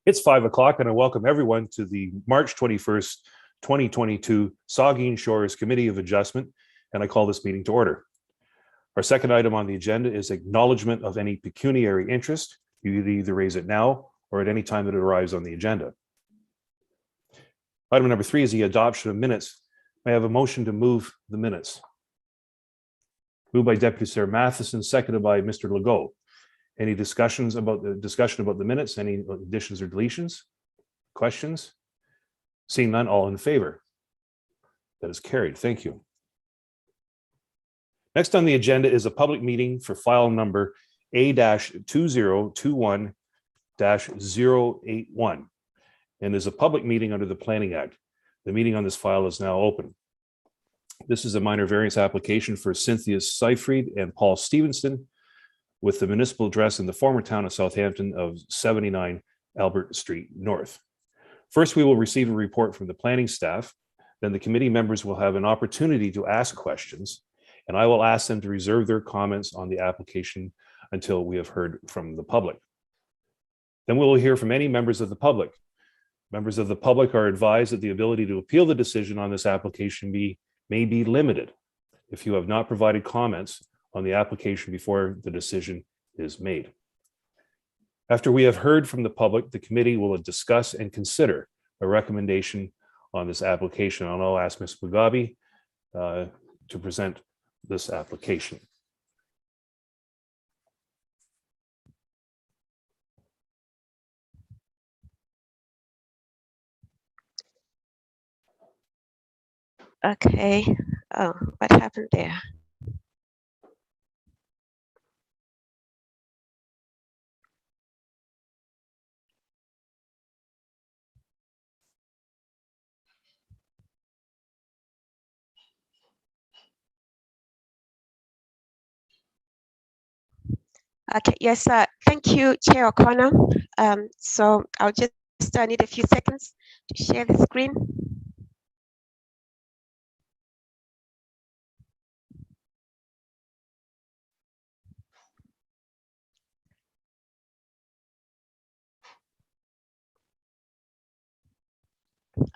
It's 5 o'clock, and I welcome everyone to the March 21st, 2022 Saugeen Shores Committee of Adjustment, and I call this meeting to order. Our second item on the agenda is acknowledgement of any pecuniary interest. You either raise it now or at any time that it arrives on the agenda. Item number 3 is the adoption of minutes. May I have a motion to move the minutes? Moved by Deputy Chair Matheson, seconded by Mr. Legault. Any discussion about the minutes? Any additions or deletions? Questions? Seeing none, all in favor? That is carried. Thank you. Next on the agenda is a public meeting for file number A-2021-081 and is a public meeting under the Planning Act. The meeting on this file is now open. This is a minor variance application for Cynthia Seyfried and Paul Stevenson with the municipal address in the former town of Southampton of 79 Albert Street North. First, we will receive a report from the planning staff. Then the committee members will have an opportunity to ask questions, and I will ask them to reserve their comments on the application until we have heard from the public. Then we will hear from any members of the public. Members of the public are advised that the ability to appeal the decision on this application may be limited if you have not provided comments on the application before the decision is made. After we have heard from the public, the committee will discuss and consider a recommendation on this application. I'll ask Ms. Mugabe to present this application. Okay, oh, what happened there? Okay, yes, thank you, Chair O'Connor. So I'll just need a few seconds to share the screen.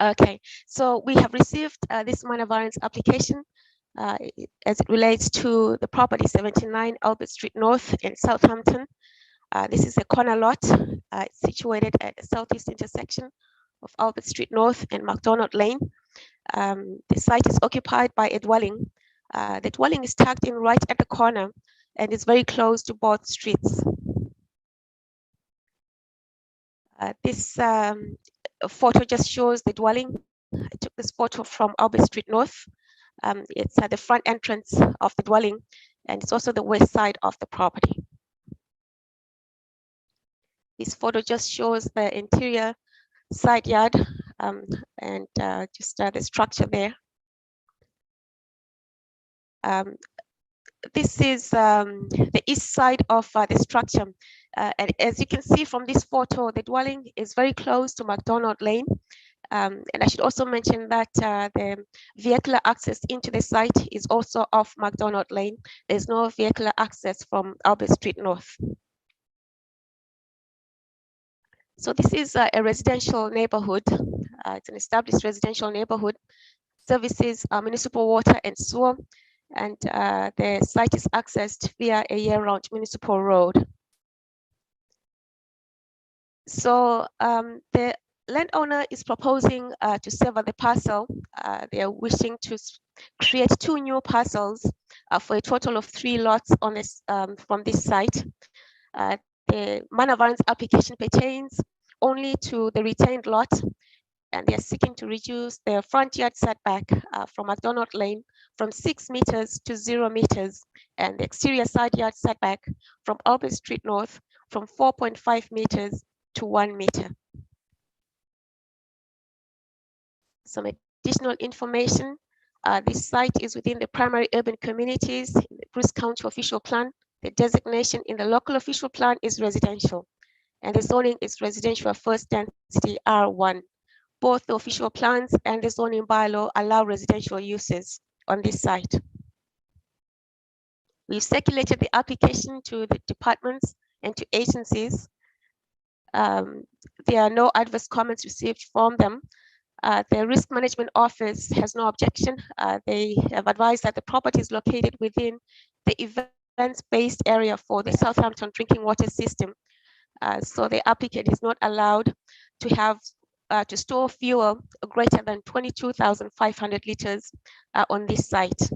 Okay, so we have received this minor variance application as it relates to the property 79 Albert Street North in Southampton. This is a corner lot. It's situated at the southeast intersection of Albert Street North and MacDonald Lane. The site is occupied by a dwelling. The dwelling is tucked in right at the corner and is very close to both streets. This photo just shows the dwelling. I took this photo from Albert Street North. It's at the front entrance of the dwelling, and it's also the west side of the property. This photo just shows the interior side yard and just the structure there. This is the east side of the structure. And as you can see from this photo, the dwelling is very close to MacDonald Lane. And I should also mention that the vehicular access into the site is also off MacDonald Lane. There's no vehicular access from Albert Street North. So this is a residential neighborhood. It's an established residential neighborhood. Services municipal water and sewer, and the site is accessed via a year-round municipal road. So the landowner is proposing to sever the parcel. They are wishing to create 2 new parcels for a total of 3 lots on this from this site. The minor variance application pertains only to the retained lot, and they are seeking to reduce their front yard setback from MacDonald Lane from 6 meters to 0 meters, and the exterior side yard setback from Albert Street North from 4.5 meters to 1 meter. Some additional information. This site is within the primary urban communities in the Bruce County official plan. The designation in the local official plan is residential, and the zoning is residential first density R1. Both the official plans and the zoning bylaw allow residential uses on this site. We've circulated the application to the departments and to agencies. there are no adverse comments received from them. The Risk Management Office has no objection. They have advised that the property is located within the events-based area for the Southampton drinking water system. So the applicant is not allowed to have to store fuel greater than 22,500 liters on this site.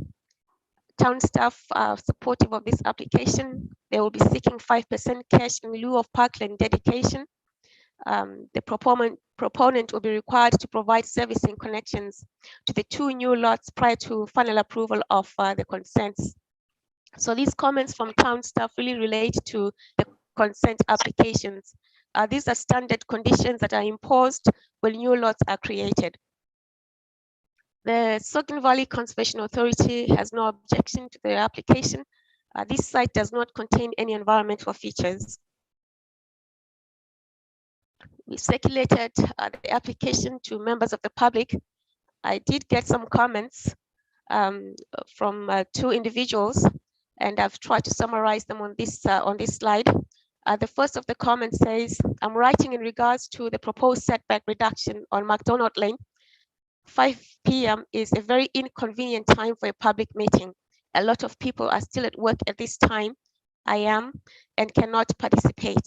Town staff are supportive of this application. They will be seeking 5% cash in lieu of parkland dedication. The proponent will be required to provide servicing connections to the 2 new lots prior to final approval of the consents. So these comments from town staff really relate to the consent applications. These are standard conditions that are imposed when new lots are created. The Saugeen Valley Conservation Authority has no objection to the application. This site does not contain any environmental features. We circulated the application to members of the public. I did get some comments from 2 individuals, and I've tried to summarize them on this slide. The first of the comments says, I'm writing in regards to the proposed setback reduction on McDonald Lane. 5 p.m. is a very inconvenient time for a public meeting. A lot of people are still at work at this time. I am and cannot participate.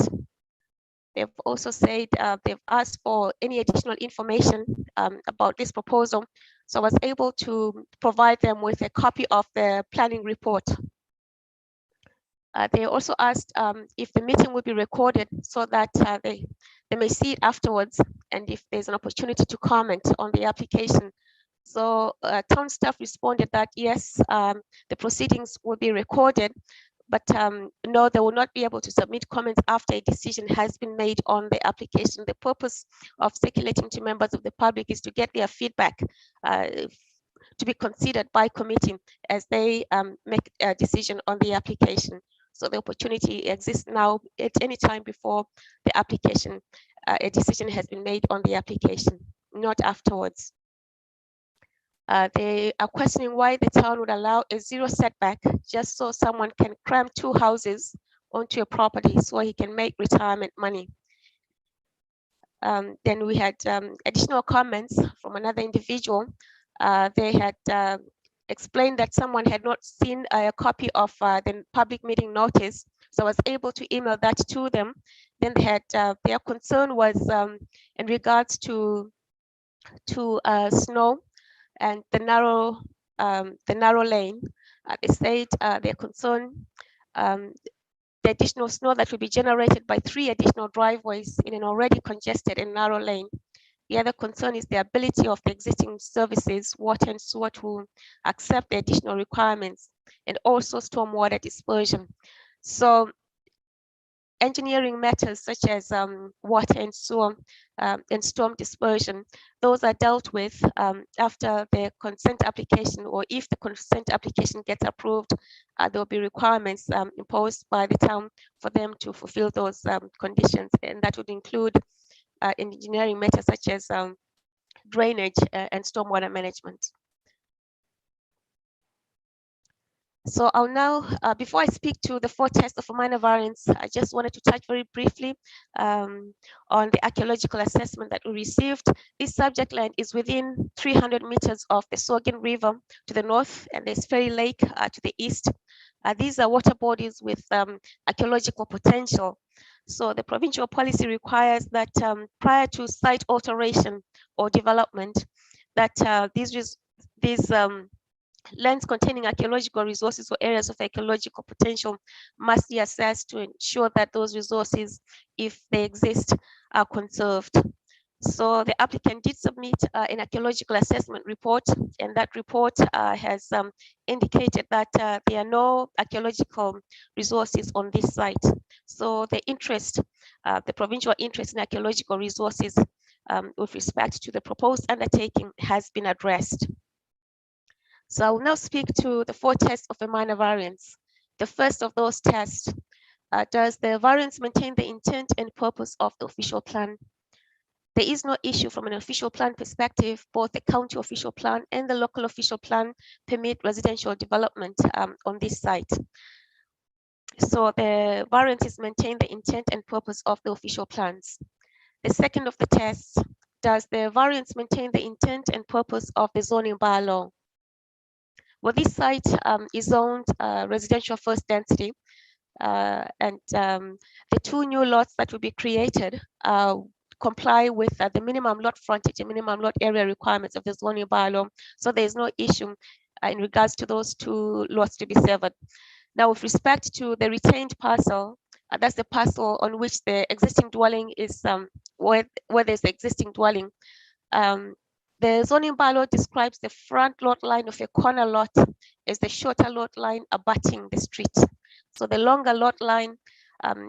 They've also said they've asked for any additional information about this proposal. So I was able to provide them with a copy of the planning report. They also asked if the meeting will be recorded so that they may see it afterwards, and if there's an opportunity to comment on the application. So town staff responded that yes, the proceedings will be recorded, but no, they will not be able to submit comments after a decision has been made on the application. The purpose of circulating to members of the public is to get their feedback to be considered by committee as they make a decision on the application. So the opportunity exists now at any time before the application, a decision has been made on the application, not afterwards. They are questioning why the town would allow a 0 setback just so someone can cram 2 houses onto a property so he can make retirement money. Then we had additional comments from another individual. They had explained that someone had not seen a copy of the public meeting notice, so I was able to email that to them. Then they had their concern was in regards to snow and the narrow lane. They said their concern the additional snow that will be generated by 3 additional driveways in an already congested and narrow lane. The other concern is the ability of the existing services, water and sewer, to accept the additional requirements, and also stormwater dispersion. So engineering matters such as water and sewer and storm dispersion, those are dealt with after the consent application, or if the consent application gets approved, there will be requirements imposed by the town for them to fulfill those conditions, and that would include engineering matters such as drainage and stormwater management. So I'll now, before I speak to the 4 tests of a minor variance, I just wanted to touch very briefly on the archaeological assessment that we received. This subject land is within 300 meters of the Saugeen River to the north, and there's Ferry Lake to the east. These are water bodies with archaeological potential. So the provincial policy requires that prior to site alteration or development, that these lands containing archaeological resources or areas of archaeological potential must be assessed to ensure that those resources, if they exist, are conserved. So the applicant did submit an archaeological assessment report, and that report has indicated that there are no archaeological resources on this site. So the interest, the provincial interest in archaeological resources with respect to the proposed undertaking has been addressed. So I will now speak to the 4 tests of a minor variance. The first of those tests, does the variance maintain the intent and purpose of the official plan? There is no issue from an official plan perspective. Both the county official plan and the local official plan permit residential development on this site. So the variances maintain the intent and purpose of the official plans. The second of the tests, does the variance maintain the intent and purpose of the zoning bylaw? Well, this site is zoned residential first density, and the two new lots that will be created comply with the minimum lot frontage and minimum lot area requirements of the zoning bylaw. So there is no issue in regards to those two lots to be severed. Now, with respect to the retained parcel, that's the parcel on which the existing dwelling is, where there's the existing dwelling. The zoning bylaw describes the front lot line of a corner lot as the shorter lot line abutting the street. So the longer lot line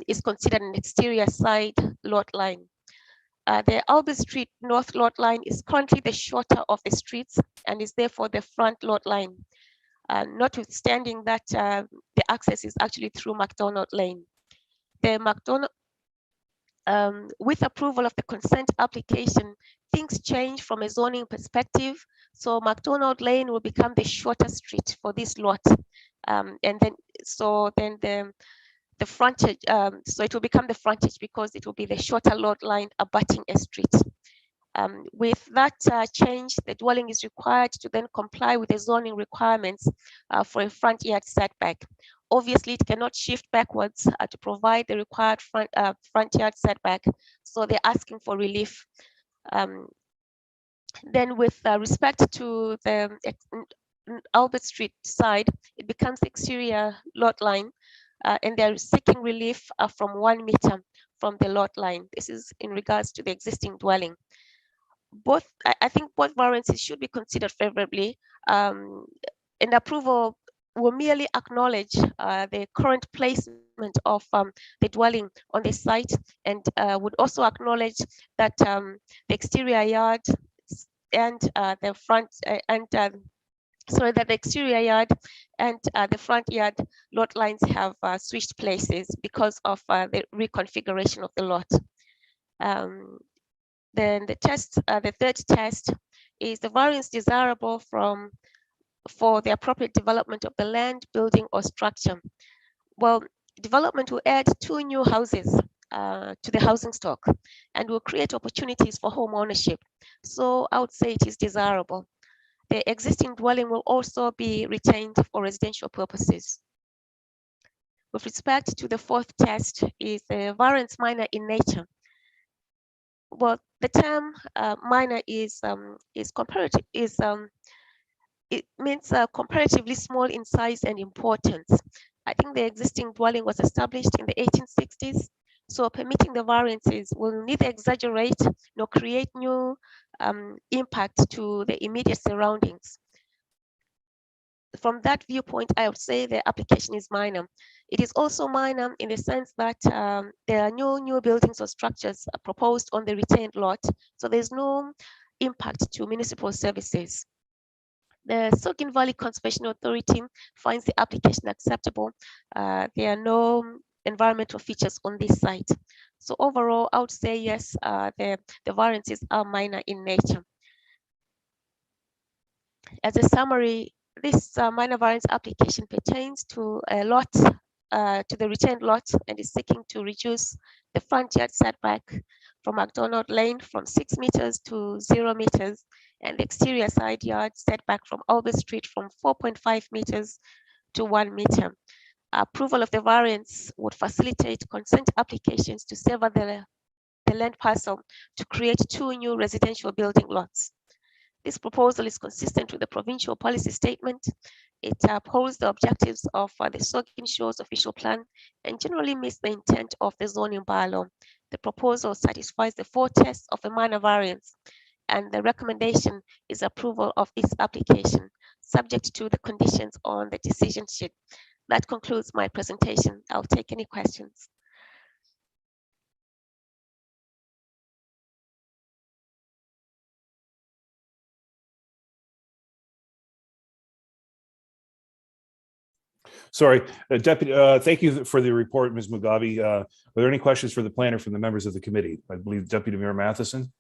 is considered an exterior side lot line. The Albert Street North lot line is currently the shorter of the streets and is therefore the front lot line, notwithstanding that the access is actually through McDonald Lane. The McDonald, with approval of the consent application, things change from a zoning perspective. So McDonald Lane will become the shorter street for this lot. And then the frontage, so it will become the frontage because it will be the shorter lot line abutting a street. With that change, the dwelling is required to then comply with the zoning requirements for a front yard setback. Obviously, it cannot shift backwards to provide the required front yard setback, so they're asking for relief. Then with respect to the Albert Street side, it becomes the exterior lot line, and they're seeking relief from 1 meter from the lot line. This is in regards to the existing dwelling. I think both variances should be considered favorably, and approval will merely acknowledge the current placement of the dwelling on the site, and would also acknowledge that the exterior yard and the front sorry, that the exterior yard and the front yard lot lines have switched places because of the reconfiguration of the lot. Then the third test is the variance desirable for the appropriate development of the land, building, or structure. Well, development will add 2 new houses to the housing stock and will create opportunities for home ownership. So I would say it is desirable. The existing dwelling will also be retained for residential purposes. With respect to the fourth test, is the variance minor in nature. Well, the term minor is comparative, it means comparatively small in size and importance. I think the existing dwelling was established in the 1860s, so permitting the variances will neither exaggerate nor create new impact to the immediate surroundings. From that viewpoint, I would say the application is minor. It is also minor in the sense that there are no new buildings or structures proposed on the retained lot, so there's no impact to municipal services. The Saugeen Valley Conservation Authority finds the application acceptable. There are no environmental features on this site. So overall, I would say yes, the variances are minor in nature. As a summary, this minor variance application pertains to a lot, to the retained lot, and is seeking to reduce the front yard setback from McDonald Lane from 6 meters to 0 meters, and the exterior side yard setback from Albert Street from 4.5 meters to 1 meter. Approval of the variance would facilitate consent applications to sever the land parcel to create 2 new residential building lots. This proposal is consistent with the provincial policy statement. It upholds the objectives of the Saugeen Shores official plan and generally meets the intent of the zoning bylaw. The proposal satisfies the 4 tests of a minor variance, and the recommendation is approval of this application, subject to the conditions on the decision sheet. That concludes my presentation. I'll take any questions. Sorry, Deputy, thank you for the report, Ms. Mugabe. Are there any questions for the planner from the members of the committee? I believe Deputy Mayor Matheson.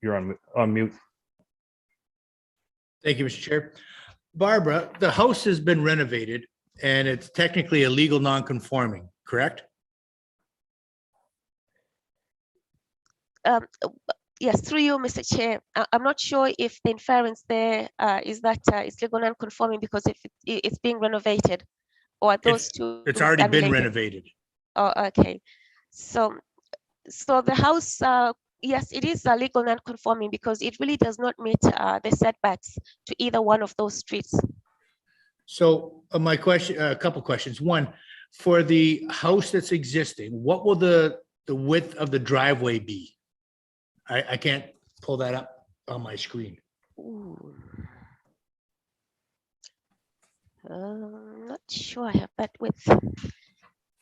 You're on mute. Thank you, Mr. Chair. Barbara, the house has been renovated and it's technically a legal non-conforming, correct? yes, through you, Mr. Chair. I'm not sure if the inference there is that it's legal non-conforming because if it's being renovated, or are those two. It's already been unrelated? renovated. Oh, okay. So the house, yes, it is legal non-conforming because it really does not meet the setbacks to either one of those streets. So my question, a couple questions. One, for the house that's existing, what will the width of the driveway be? I can't pull that up on my screen. Ooh. Not sure I have that width.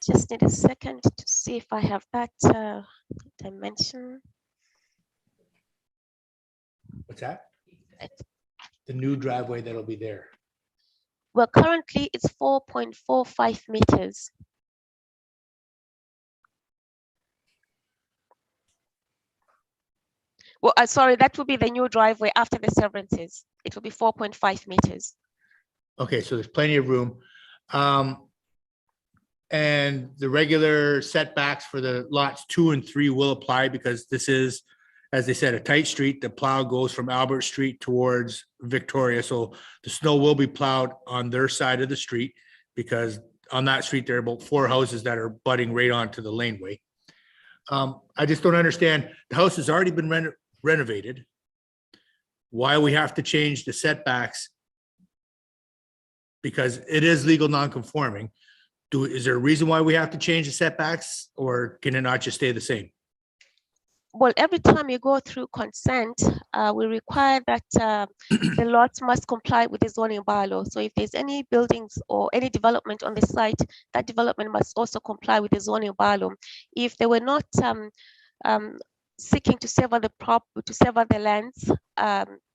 Just need a second to see if I have that dimension. What's that? It's- The new driveway that'll be there. Well, currently it's 4.45 meters. Well, sorry, that will be the new driveway after the severances. It will be 4.5 meters. Okay, so there's plenty of room. And the regular setbacks for the lots 2 and 3 will apply because this is, as they said, a tight street. The plow goes from Albert Street towards Victoria. So the snow will be plowed on their side of the street because on that street, there are about 4 houses that are butting right onto the laneway. I just don't understand. The house has already been renovated. Why we have to change the setbacks? Because it is legal non-conforming. Is there a reason why we have to change the setbacks, or can it not just stay the same? Well, every time you go through consent, we require that the lots must comply with the zoning bylaw. So if there's any buildings or any development on the site, that development must also comply with the zoning bylaw. If they were not seeking to sever the lands,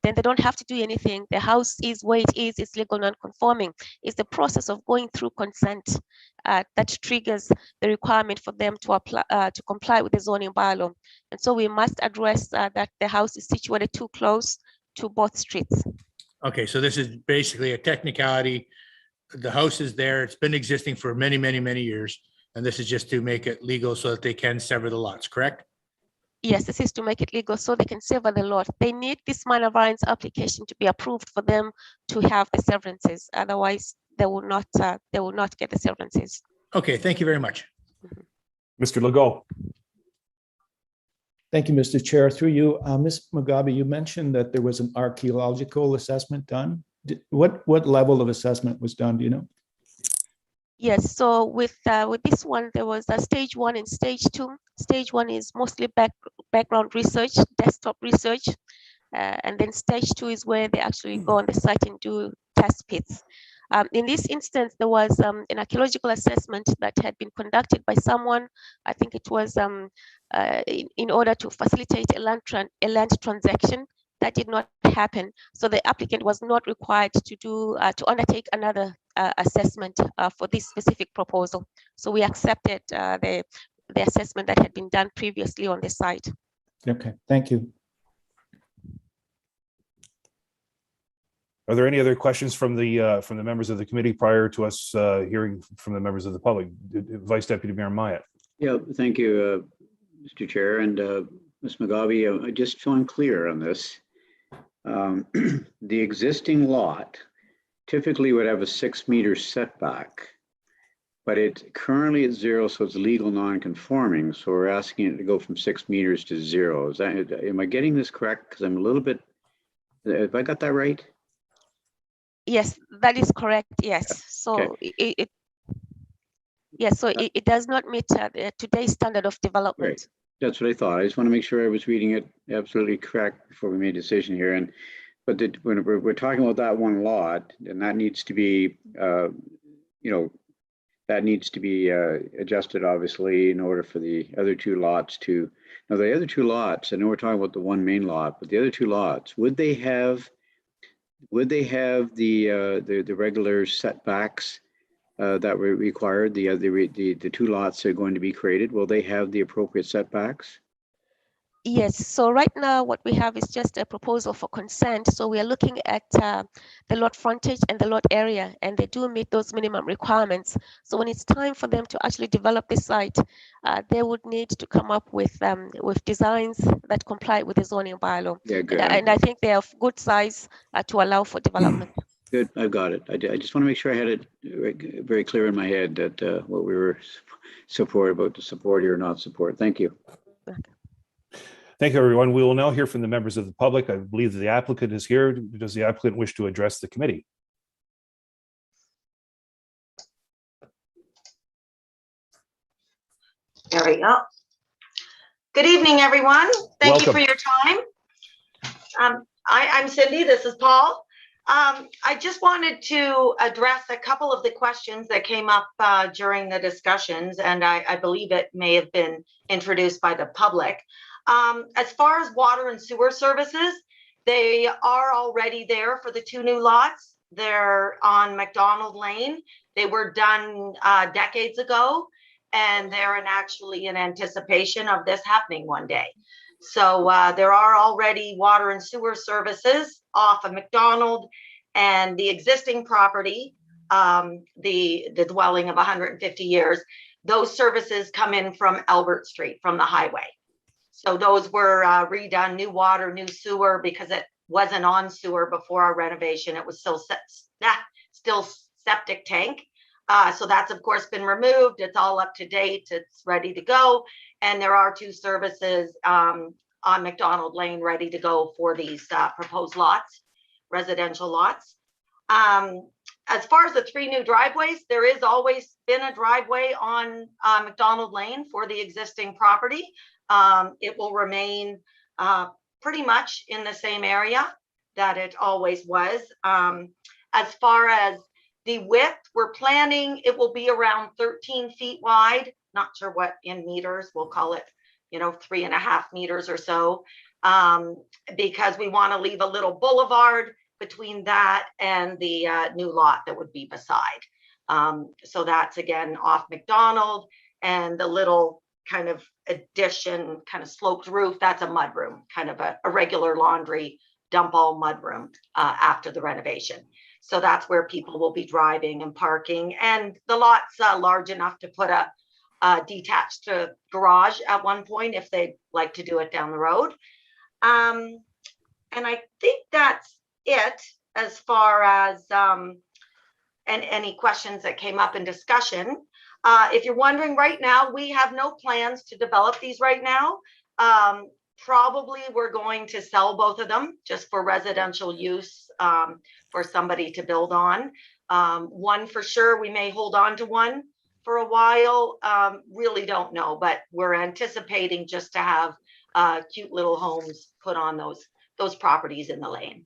then they don't have to do anything. The house is where it is, it's legal non-conforming. It's the process of going through consent that triggers the requirement for them to apply to comply with the zoning bylaw. And so we must address that the house is situated too close to both streets. Okay, so this is basically a technicality. The house is there. It's been existing for many, many, many years. And this is just to make it legal so that they can sever the lots, correct? Yes, this is to make it legal so they can sever the lot. They need this minor variance application to be approved for them to have the severances. Otherwise, they will not get the severances. Okay, thank you very much. Mr. Legault. Thank you, Mr. Chair. Through you, Ms. Mugabe, you mentioned that there was an archaeological assessment done. What level of assessment was done? Do you know? Yes, so with this one, there was a stage 1 and stage 2. Stage 1 is mostly background research, desktop research, and then stage 2 is where they actually go on the site and do test pits. In this instance, there was an archaeological assessment that had been conducted by someone. I think it was in order to facilitate a land transaction. That did not happen. So the applicant was not required to undertake another assessment for this specific proposal. So we accepted the assessment that had been done previously on the site. Okay, thank you. Are there any other questions from the members of the committee prior to us hearing from the members of the public? Vice Deputy Mayor Myatt. Yeah, thank you, Mr. Chair, and Ms. Mugabe. Just so I'm clear on this, the existing lot typically would have a 6-meter setback, but it's currently at 0, so it's legal non-conforming. So we're asking it to go from 6 meters to 0. Is that, am I getting this correct? Because I'm a little bit, have I got that right? Yes, that is correct. Yes. So okay. It does not meet today's standard of development. Right. That's what I thought. I just want to make sure I was reading it absolutely correct before we made a decision here. But when we're talking about that one lot, and that needs to be, that needs to be adjusted, obviously, in order for the other 2 lots to. Now, the other 2 lots, I know we're talking about the one main lot, but the other 2 lots, would they have the regular setbacks that were required? The 2 lots are going to be created. Will they have the appropriate setbacks? Yes, so right now what we have is just a proposal for consent. So we are looking at the lot frontage and the lot area, and they do meet those minimum requirements. So when it's time for them to actually develop this site, they would need to come up with designs that comply with the zoning bylaw. Yeah, good. And I think they are of good size to allow for development. Good, I've got it. I just want to make sure I had it very clear in my head that what we were about to support or not support. Thank you. Thank you, everyone. We will now hear from the members of the public. I believe that the applicant is here. Does the applicant wish to address the committee? There we go. Good evening, everyone. Thank you Welcome. for your time. I'm Cindy. This is Paul. I just wanted to address a couple of the questions that came up during the discussions, and I believe it may have been introduced by the public. As far as water and sewer services, they are already there for the 2 new lots. They're on McDonald Lane. They were done decades ago, and they're actually in anticipation of this happening one day. So there are already water and sewer services off of McDonald, and the existing property, the dwelling of 150 years, those services come in from Albert Street, from the highway. So those were redone, new water, new sewer, because it wasn't on sewer before our renovation. It was still septic tank. So that's of course been removed. It's all up to date. It's ready to go. And there are 2 services on McDonald Lane ready to go for these proposed lots, residential lots. As far as the 3 new driveways, there is always been a driveway on McDonald Lane for the existing property. It will remain pretty much in the same area that it always was. As far as the width, we're planning, it will be around 13 feet wide. Not sure what in meters, we'll call it, 3.5 meters or so, because we want to leave a little boulevard between that and the new lot that would be beside. So that's again off McDonald, and the little kind of addition, kind of sloped roof, that's a mud room, kind of a regular laundry dump all mud room after the renovation. So that's where people will be driving and parking, and the lot's large enough to put a detached garage at one point if they'd like to do it down the road. And I think that's it as far as and any questions that came up in discussion. If you're wondering, right now we have no plans to develop these right now. Probably we're going to sell both of them just for residential use, for somebody to build on. One for sure, we may hold on to one for a while. Really don't know, but we're anticipating just to have cute little homes put on those properties in the lane.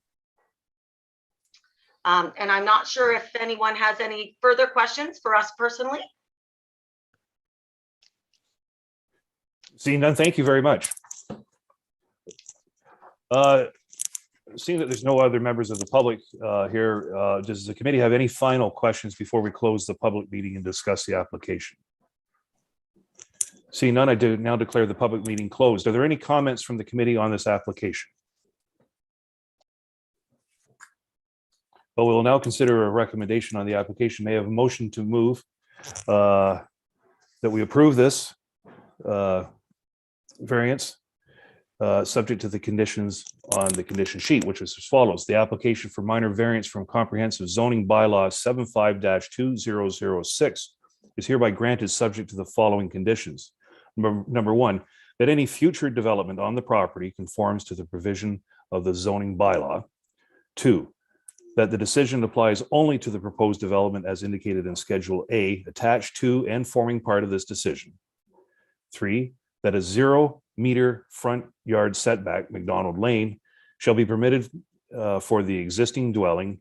And I'm not sure if anyone has any further questions for us personally. Seeing none, thank you very much. Seeing that there's no other members of the public here, does the committee have any final questions before we close the public meeting and discuss the application? Seeing none, I do now declare the public meeting closed. Are there any comments from the committee on this application? Well, we will now consider a recommendation on the application. May I have a motion to move that we approve this variance, subject to the conditions on the condition sheet, which is as follows. The application for minor variance from comprehensive zoning bylaw 75-2006 is hereby granted subject to the following conditions. Number 1, that any future development on the property conforms to the provision of the zoning bylaw. 2, that the decision applies only to the proposed development as indicated in Schedule A, attached to and forming part of this decision. 3, that a 0-meter front yard setback, McDonald Lane, shall be permitted for the existing dwelling.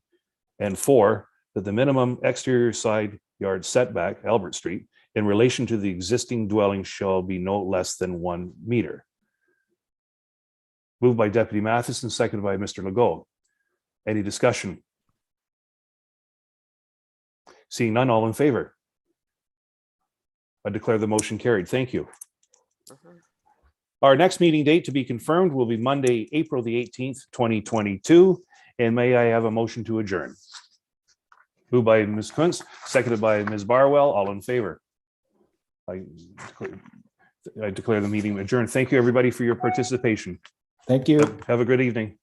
And 4, that the minimum exterior side yard setback, Albert Street, in relation to the existing dwelling shall be no less than 1 meter. Moved by Deputy Matheson, seconded by Mr. Legault. Any discussion? Seeing none, all in favor? I declare the motion carried. Thank you. Our next meeting date to be confirmed will be Monday, April the 18th, 2022. And may I have a motion to adjourn? Moved by Ms. Kuntz, seconded by Ms. Barwell. All in favor? I declare the meeting adjourned. Thank you, everybody, for your participation. Thank you. Have a good evening.